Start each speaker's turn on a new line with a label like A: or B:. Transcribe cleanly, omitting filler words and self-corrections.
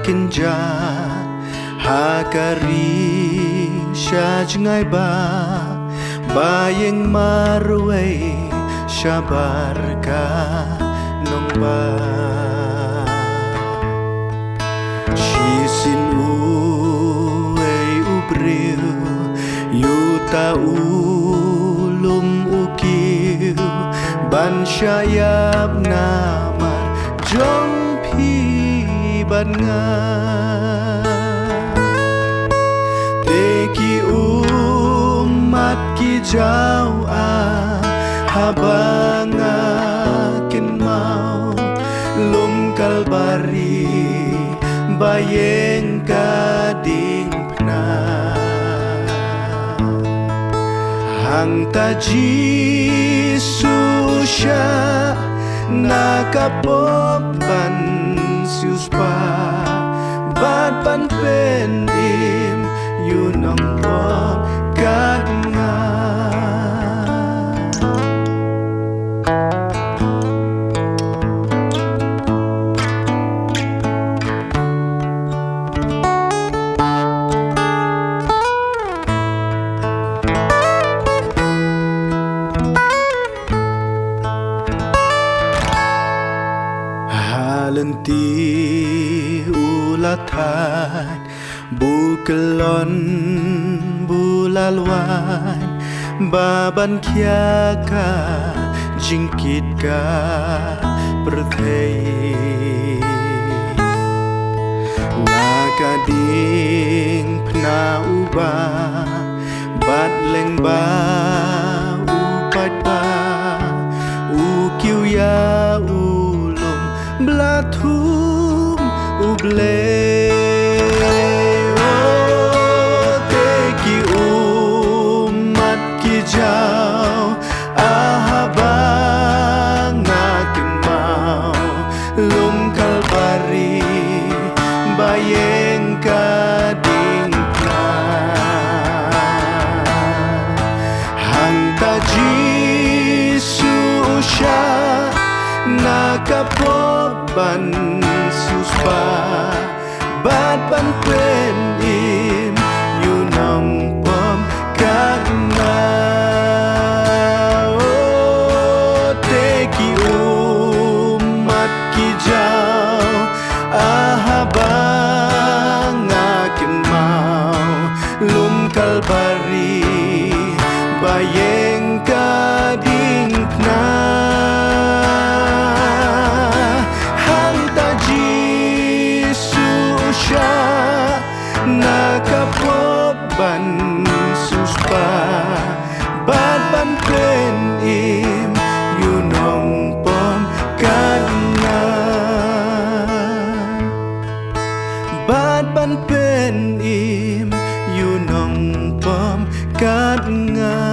A: kinja hakari syajngai bayeng marway syabarka nomba shisin uway ubriu yuta ulum ukiu ban syayap namar jong pi ban nga teki umat ki jau habang akin mau lum kalbari bayeng kading pna hang taji susya nakapopan siuspa bat pan penim yunong pop kadnga lenti ulathan bukelon bulalwan baban kiaka jingkit ka perthei lakading pna uba batleng ba upat pa ukiu ya blathum uble teki umat ki jau ahabang akin mau lum kalbari bayeng kading pna hang taji susya nakapoban suspa bat ban penim yunong pom kadna teki umat ki jau ahabang akin mau lum kalbari bayeng kading pna nakapoban suspa bat ban penim yunong pom kadna bat ban penim yunong pom kadna